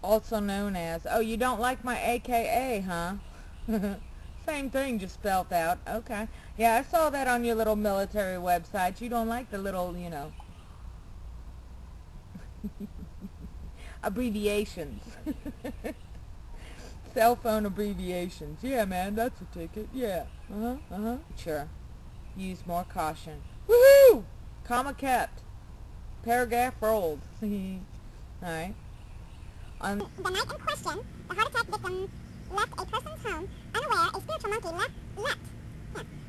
Also known as, oh, you don't like my AKA, huh? Same thing, just spelled out. Okay. Yeah, I saw that on your little military website. You don't like the little, abbreviations. Cell phone abbreviations. Yeah, man, that's a ticket. Yeah. Uh-huh, uh-huh. Sure. Use more caution. Woohoo! Comma kept. Paragraph rolled. Alright. On The night in question, the heart attack victim left a person's home unaware a spiritual monkey leapt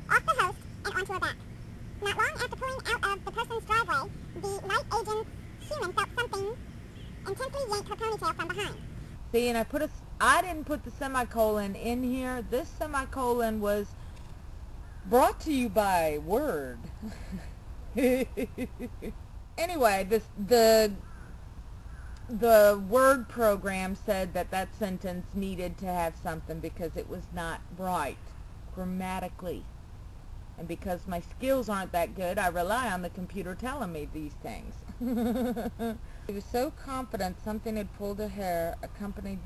off the host and onto her back. Not long after pulling out of the person's driveway, the light agent's human felt something intensely yank her ponytail from behind. See, and I didn't put the semicolon in here. This semicolon was brought to you by Word. Anyway, the Word program said that sentence needed to have something because it was not right grammatically. And because my skills aren't that good, I rely on the computer telling me these things. He was so confident something had pulled her hair, accompanied...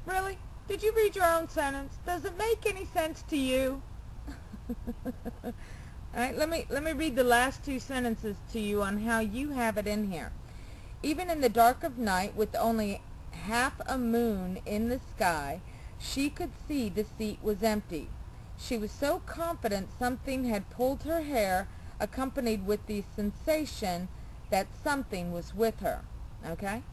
Really? Did you read your own sentence? Does it make any sense to you? Alright, let me read the last two sentences to you on how you have it in here. Even in the dark of night, with only half a moon in the sky, she could see the seat was empty. She was so confident something had pulled her hair, accompanied with the sensation that something was with her. Okay?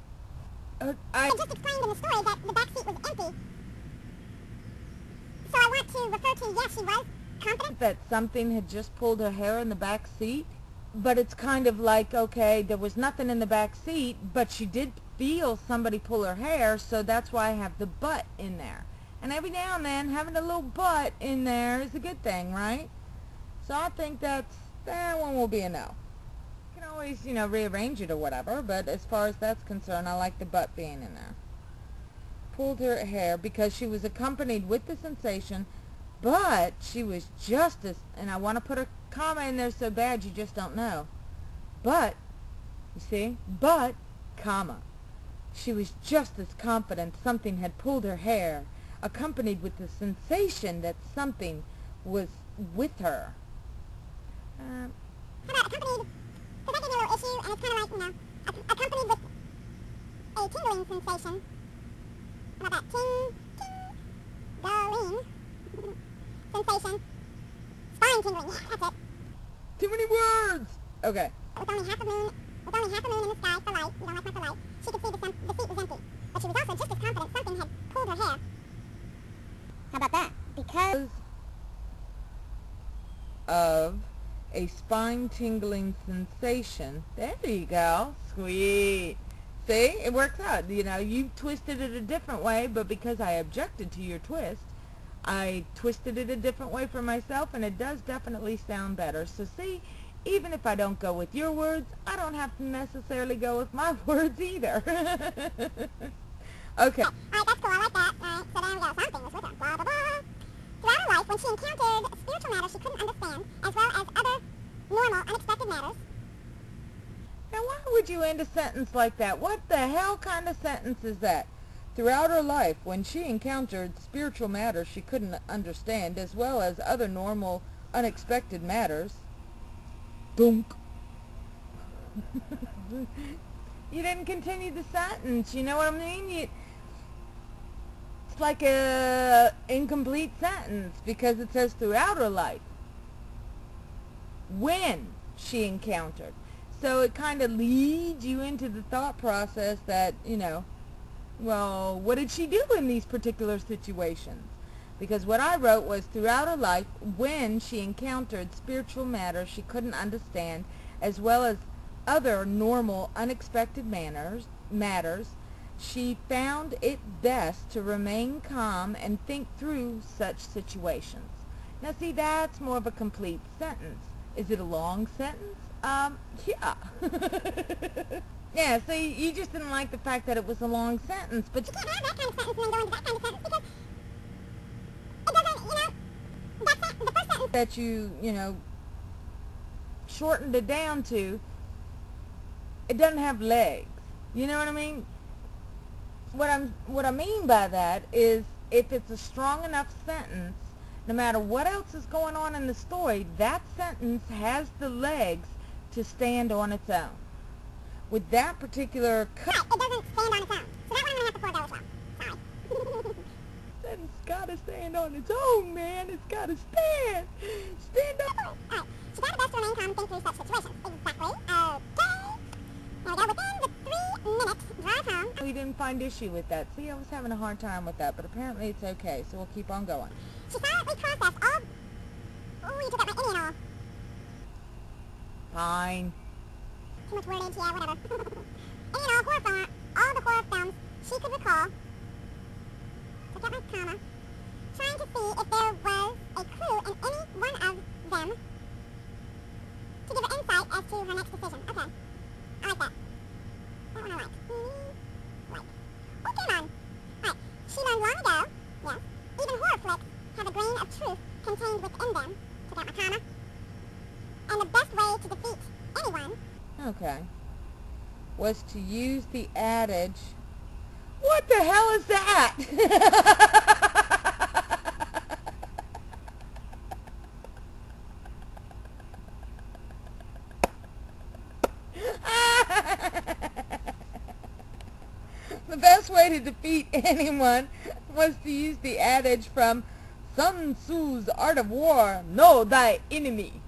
I just explained in the story that the back seat was empty. So I want to refer to, yes, she was confident that something had just pulled her hair in the back seat. But it's kind of like, okay, there was nothing in the back seat, but she did feel somebody pull her hair, so that's why I have the but in there. And every now and then, having a little but in there is a good thing, right? So I think that one will be a no. You can always, rearrange it or whatever, but as far as that's concerned, I like the but being in there. Pulled her hair because she was accompanied with the sensation, but she was just as, and I want to put a comma in there so bad you just don't know. But, you see, but, comma. She was just as confident something had pulled her hair, accompanied with the sensation that something was with her. How about accompanied? Because that gave me a little issue, and it's kind of like, accompanied with a tingling sensation. How about that? Tingling sensation. Spine tingling. That's it. Too many words! Okay. With only half a moon in the sky for light, you don't like her for light, she could see the seat was empty. But she was also just as confident something had pulled her hair. How about that? Because of a spine-tingling sensation. There you go. Sweet. See? It works out. You twisted it a different way, but because I objected to your twist, I twisted it a different way for myself, and it does definitely sound better. So see, even if I don't go with your words, I don't have to necessarily go with my words either. Okay. Alright, that's cool. I like that. Alright, so there we go. Something was with her. Blah, blah, blah. Throughout her life, when she encountered spiritual matters she couldn't understand, as well as other normal, unexpected matters. Now, why would you end a sentence like that? What the hell kind of sentence is that? Throughout her life, when she encountered spiritual matters she couldn't understand, as well as other normal, unexpected matters. Dunk. You didn't continue the sentence, you know what I mean? It's like a incomplete sentence because it says throughout her life. When she encountered. So it kind of leads you into the thought process that, well, what did she do in these particular situations? Because what I wrote was throughout her life, when she encountered spiritual matters she couldn't understand, as well as other normal, unexpected matters, she found it best to remain calm and think through such situations. Now, see, that's more of a complete sentence. Is it a long sentence? Yeah. Yeah, so you just didn't like the fact that it was a long sentence, but You can't have that kind of sentence and then go into that kind of sentence because it doesn't, the first sentence that you shortened it down to, it doesn't have legs. You know what I mean? What I mean by that is, if it's a strong enough sentence, no matter what else is going on in the story, that sentence has the legs to stand on its own. With that particular Right, it doesn't stand on its own. So that one I'm going to have to forego as well. Sorry. sentence gotta stand on its own, man. It's gotta stand. Stand up. Alright, she tried her best to remain calm and think through such situations. Exactly. Okay. There we go. Within the 3-minute drive home. We didn't find issue with that. See, I was having a hard time with that, but apparently it's okay, so we'll keep on going. She silently processed all... Ooh, you took out my any and all. Fine. Too much wordage, yeah, whatever. Any and all horror film, all the horror films she could recall. Took out my comma. Trying to see if there was a clue in any one of them to give her insight as to her next decision. Okay. I like that. That one I like. Like. Oh, come on. Right. She learned long ago, yes, even horror flicks have a grain of truth contained within them. Took out my comma. And the best way to defeat anyone... Okay. Was to use the adage... What the hell is that? The best way to defeat anyone was to use the adage from Sun Tzu's Art of War, know thy enemy.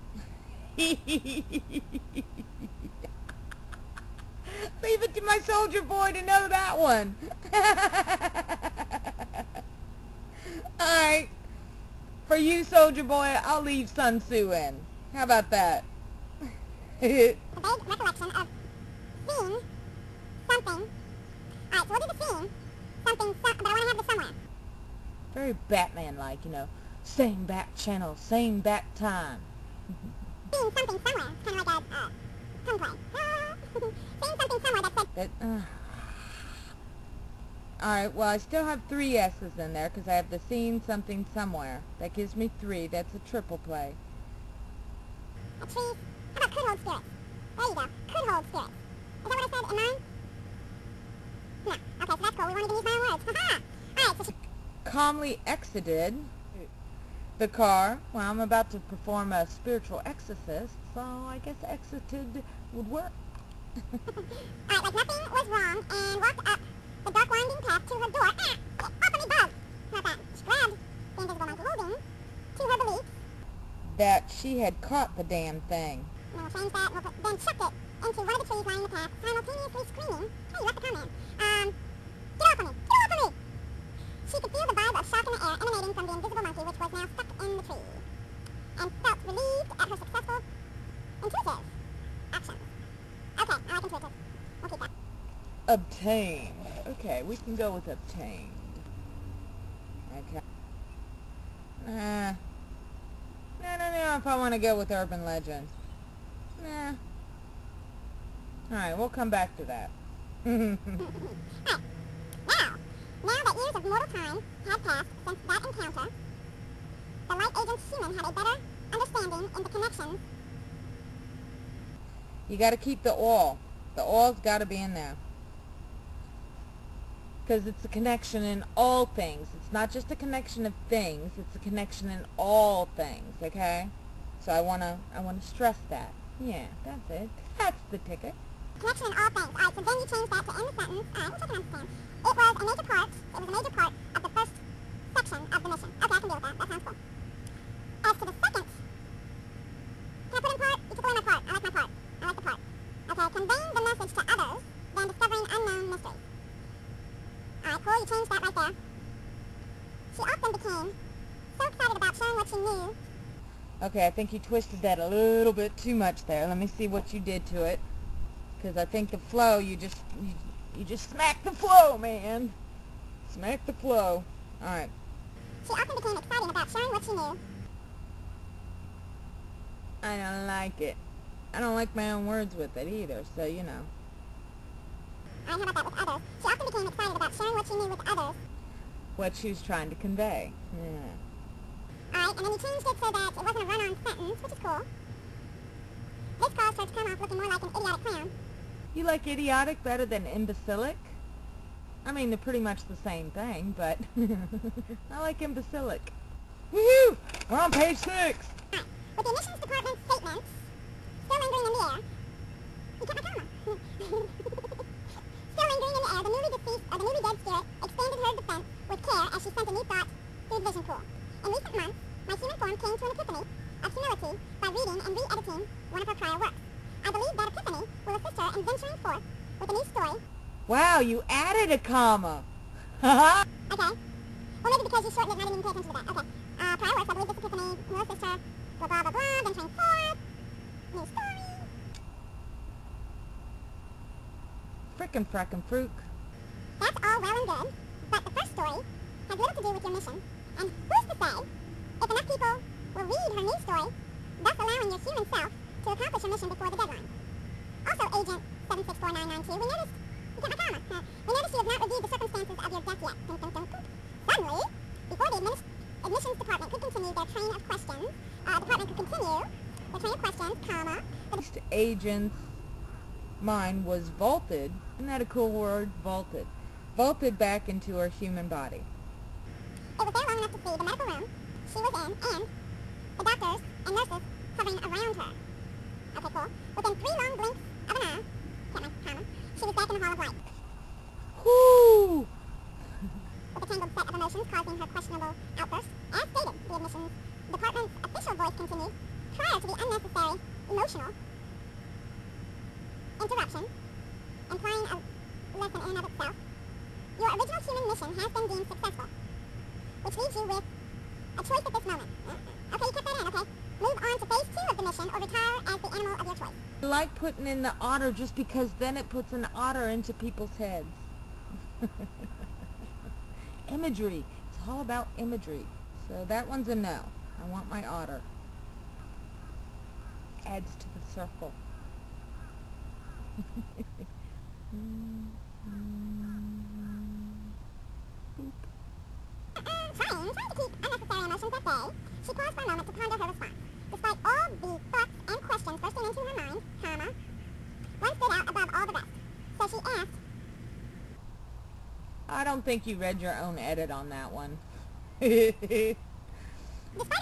Leave it to my soldier boy to know that one. Alright. For you, soldier boy, I'll leave Sun Tzu in. How about that? A vague recollection of seeing something. Alright, so we'll do the seeing something, but I want to have the somewhere. Very Batman-like, you know. Same back channel, same back time. Seeing something somewhere. Kind of like a tongue play. Seeing something somewhere that said... Alright, well, I still have 3 S's in there because I have the seen something somewhere. That gives me 3. That's a triple play. A tree. How about could hold spirits? There you go. Could hold spirits. Is that what I said in mine? No. Okay, so that's cool. We wanted to use my own words. Haha! Alright, so she... Calmly exited the car. Well, I'm about to perform a spiritual exorcist, so I guess exited would work. Alright, like nothing was wrong, and walked up the dark winding path to her door. Ah! Off me bug! Not that. She grabbed the invisible monkey holding to her belief. That she had caught the damn thing. And we'll change that, then chucked it into one of the trees lining the path, simultaneously screaming, hey, you left a comment, get off of me! Get off of me! She could feel the vibe of shock in the air emanating from the invisible monkey, which was now stuck in the tree, and felt relieved at her successful, intuitive action. Okay, I like intuitive. We'll keep that. Obtained. Okay, we can go with obtained. Okay. No, if I want to go with urban legend. Nah. Alright, we'll come back to that. Alright, now that years of mortal time had passed since that encounter, the light agent human had a better understanding in the connections. You gotta keep the all. The all's gotta be in there. Because it's a connection in all things. It's not just a connection of things, it's a connection in all things, okay? So I wanna stress that. Yeah, that's it. That's the ticket. Connection in all things. Alright, so then you change that to end the sentence. Alright, which I can understand. It was a major part of the first section of the mission. Okay, I can deal with that. That sounds cool. As to the second, can I put in part? You took away my part. I like my part. I like the part. Okay, conveying the message to others, then discovering unknown mysteries. Alright, cool, you changed that right there. She often became so excited about sharing what she knew. Okay, I think you twisted that a little bit too much there. Let me see what you did to it. Because I think the flow, you just smacked the flow, man. Smack the flow. Alright. She often became excited about sharing what she knew. I don't like it. I don't like my own words with it either, so you know. Alright, how about that with others? She often became excited about sharing what she knew with others. What she was trying to convey. Yeah. Alright, and then you changed it so that it wasn't a run-on sentence, which is cool. This caused her to come off looking more like an idiotic clown. You like idiotic better than imbecilic? I mean, they're pretty much the same thing, but I like imbecilic. Woohoo! We're on page 6. With the emissions department's statements still lingering in the air, you kept my comma. Still lingering in the air, the newly dead spirit expanded her defense with care as she sent a new thought through the vision pool. In recent months, my human form came to an epiphany of humility by reading and re-editing one of her prior works. I believe that epiphany will assist her in venturing forth with a new story. Wow, you added a comma. Okay. Or maybe because you shortened it and I didn't even pay attention to that. Okay. Prior works, I believe this epiphany will assist her, blah, blah, blah, blah, venturing forth. New story. Frickin' frackin' fruit. That's all well and good, but the first story has little to do with your mission. And who's to say, if enough people will read her new story, thus allowing your human self to accomplish your mission before the deadline. Also, Agent 764992, we noticed, you got my comma, we noticed you have not reviewed the circumstances of your death yet. Dun, dun, dun, dun. Suddenly, before the admissions department could continue their train of questions, comma, The agent's mind was vaulted. Isn't that a cool word? Vaulted. Vaulted back into her human body. it was there long enough to see the medical room she was in and the doctors and nurses hovering around her. Okay, cool. Within 3 long blinks of an eye, kept my comma, she was back in the Hall of Light. Whoo! With a tangled set of emotions causing her questionable outbursts, as stated, the admissions department's official voice continued, prior to the unnecessary emotional interruption, implying a lesson in and of itself. Your original human mission has been deemed successful, which leaves you with a choice at this moment. Okay, you kept that in, okay. Move on to phase 2 of the mission or retire as the animal of your choice. I like putting in the otter just because then it puts an otter into people's heads. Imagery. It's all about imagery. So that one's a no. I want my otter. Adds to the circle. Trying to keep unnecessary emotions at bay, she paused for a moment to ponder her response. Despite all the thoughts and questions bursting into her mind, comma, one stood out above all the rest. So she asked, I don't think you read your own edit on that one. despite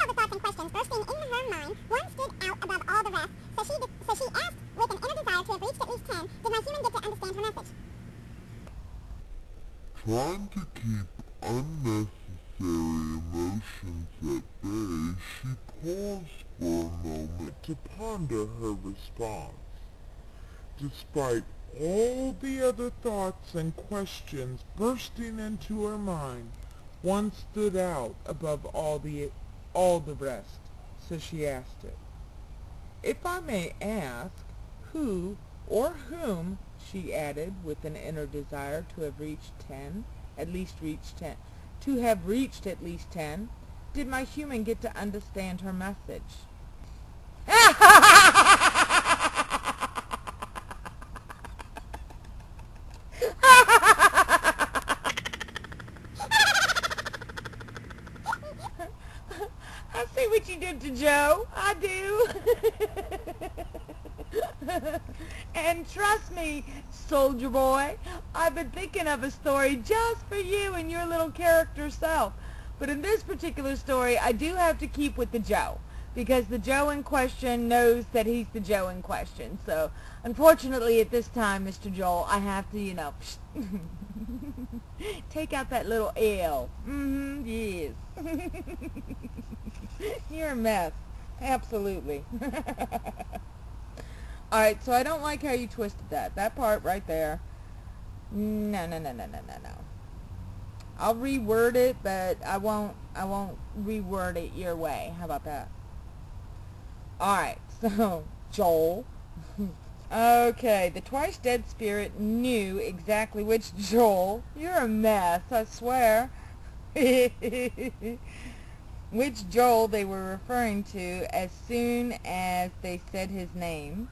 all the thoughts and questions bursting into her mind, one stood out above all the rest. So she asked, with an inner desire to have reached at least 10, did my human get to understand her message? Trying to keep unnecessary emotions at bay, she paused for a moment to ponder her response. Despite all the other thoughts and questions bursting into her mind, one stood out above all the rest, so she asked it. If I may ask, who or whom, she added with an inner desire to have reached 10, at least 10, did my human get to understand her message? I see what you did to Joe. I do. And trust me, soldier boy, I've been thinking of a story just for you and your little character self. But in this particular story, I do have to keep with the Joe, because the Joe in question knows that he's the Joe in question. So, unfortunately, at this time, Mr. Joel, I have to, take out that little L. Yes. You're a mess. Absolutely. Alright, so I don't like how you twisted that. That part right there. No. I'll reword it, but I won't reword it your way. How about that? Alright, so, Joel. Okay, the twice dead spirit knew exactly which Joel. You're a mess, I swear. Which Joel they were referring to as soon as they said his name.